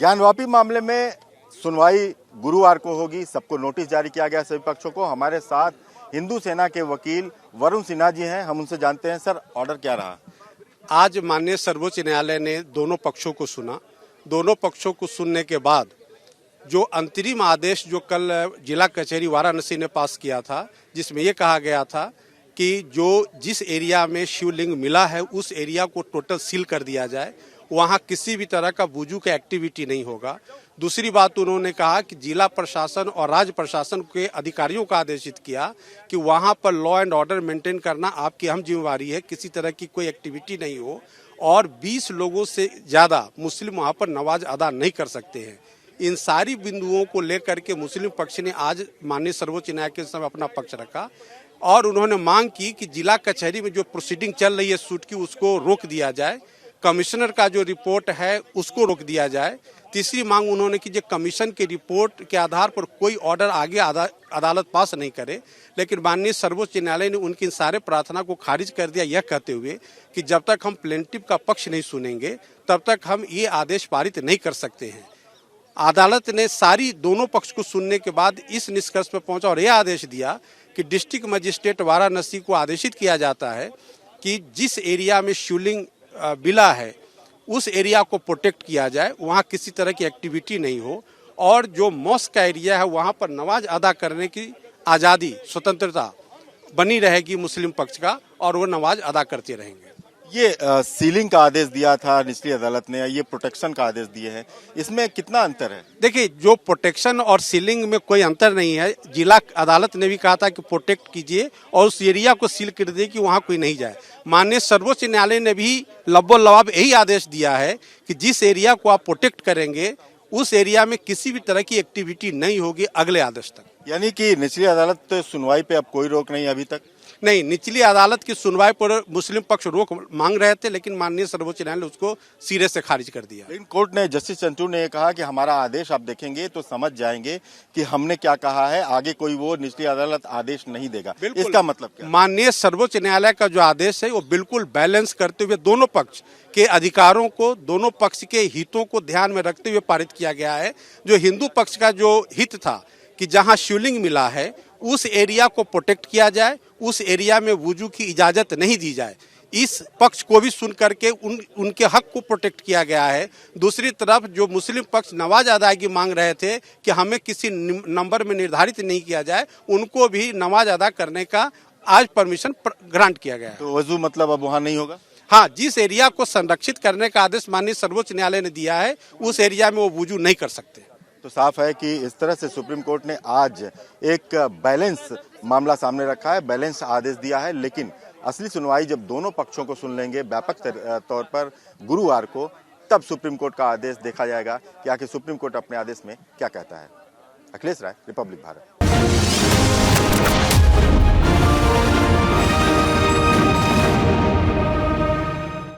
ज्ञानवापी मामले में सुनवाई गुरुवार को होगी। सबको नोटिस जारी किया गया सभी पक्षों को। हमारे साथ हिंदू सेना के वकील वरुण सिन्हा जी हैं, हम उनसे जानते हैं। सर, ऑर्डर क्या रहा? आज माननीय सर्वोच्च न्यायालय ने दोनों पक्षों को सुना। दोनों पक्षों को सुनने के बाद जो अंतरिम आदेश जो कल जिला कचहरी वाराणसी ने पास किया था, जिसमें ये कहा गया था कि जिस एरिया में शिवलिंग मिला है उस एरिया को टोटल सील कर दिया जाए, वहाँ किसी भी तरह का वुजू का एक्टिविटी नहीं होगा। दूसरी बात उन्होंने कहा कि जिला प्रशासन और राज्य प्रशासन के अधिकारियों को आदेशित किया कि वहाँ पर लॉ एंड ऑर्डर मेंटेन करना आपकी अहम जिम्मेवारी है, किसी तरह की कोई एक्टिविटी नहीं हो और 20 लोगों से ज़्यादा मुस्लिम वहाँ पर नमाज अदा नहीं कर सकते हैं। इन सारी बिंदुओं को लेकर के मुस्लिम पक्ष ने आज माननीय सर्वोच्च न्यायालय के समय अपना पक्ष रखा और उन्होंने मांग की कि जिला कचहरी में जो प्रोसीडिंग चल रही है सूट की, उसको रोक दिया जाए। कमिश्नर का जो रिपोर्ट है उसको रोक दिया जाए। तीसरी मांग उन्होंने की जो कमीशन की रिपोर्ट के आधार पर कोई ऑर्डर आगे अदालत पास नहीं करे, लेकिन माननीय सर्वोच्च न्यायालय ने उनकी सारे प्रार्थना को खारिज कर दिया, यह कहते हुए कि जब तक हम प्लेंटिव का पक्ष नहीं सुनेंगे तब तक हम ये आदेश पारित नहीं कर सकते हैं। अदालत ने सारी दोनों पक्ष को सुनने के बाद इस निष्कर्ष पर पहुंचा और यह आदेश दिया कि डिस्ट्रिक्ट मजिस्ट्रेट वाराणसी को आदेशित किया जाता है कि जिस एरिया में शिवलिंग बिला है उस एरिया को प्रोटेक्ट किया जाए, वहाँ किसी तरह की एक्टिविटी नहीं हो और जो मॉस्क का एरिया है वहाँ पर नमाज अदा करने की आज़ादी, स्वतंत्रता बनी रहेगी मुस्लिम पक्ष का और वो नमाज अदा करते रहेंगे। ये सीलिंग का आदेश दिया था निचली अदालत ने, ये प्रोटेक्शन का आदेश दिए हैं, इसमें कितना अंतर है? देखिए, जो प्रोटेक्शन और सीलिंग में कोई अंतर नहीं है। जिला अदालत ने भी कहा था कि प्रोटेक्ट कीजिए और उस एरिया को सील कर दीजिए कि वहाँ कोई नहीं जाए। माननीय सर्वोच्च न्यायालय ने भी लब्बो लवाब यही आदेश दिया है कि जिस एरिया को आप प्रोटेक्ट करेंगे उस एरिया में किसी भी तरह की एक्टिविटी नहीं होगी अगले आदेश तक। यानी कि निचली अदालत सुनवाई पे अब कोई रोक नहीं अभी तक? नहीं, निचली अदालत की सुनवाई पर मुस्लिम पक्ष रोक मांग रहे थे, लेकिन माननीय सर्वोच्च न्यायालय ने उसको सिरे से खारिज कर दिया। लेकिन कोर्ट ने, जस्टिस चंचूड़ ने कहा कि हमारा आदेश आप देखेंगे तो समझ जाएंगे कि हमने क्या कहा है, आगे कोई वो निचली अदालत आदेश नहीं देगा। इसका मतलब क्या? माननीय सर्वोच्च न्यायालय का जो आदेश है वो बिल्कुल बैलेंस करते हुए दोनों पक्ष के अधिकारों को, दोनों पक्ष के हितों को ध्यान में रखते हुए पारित किया गया है। जो हिंदू पक्ष का जो हित था कि जहां शिवलिंग मिला है उस एरिया को प्रोटेक्ट किया जाए, उस एरिया में वुजू की इजाजत नहीं दी जाए, इस पक्ष को भी सुन करके उनके हक को प्रोटेक्ट किया गया है। दूसरी तरफ जो मुस्लिम पक्ष नमाज अदायगी मांग रहे थे कि हमें किसी नंबर में निर्धारित नहीं किया जाए, उनको भी नमाज अदा करने का आज परमिशन ग्रांट किया गया है। तो वजू मतलब अब वहाँ नहीं होगा? हाँ, जिस एरिया को संरक्षित करने का आदेश माननीय सर्वोच्च न्यायालय ने दिया है उस एरिया में वो वुजू नहीं कर सकते। तो साफ है कि इस तरह से सुप्रीम कोर्ट ने आज एक बैलेंस मामला सामने रखा है, बैलेंस आदेश दिया है। लेकिन असली सुनवाई जब दोनों पक्षों को सुन लेंगे व्यापक तौर पर गुरुवार को, तब सुप्रीम कोर्ट का आदेश देखा जाएगा कि आखिर सुप्रीम कोर्ट अपने आदेश में क्या कहता है। अखिलेश राय, रिपब्लिक भारत।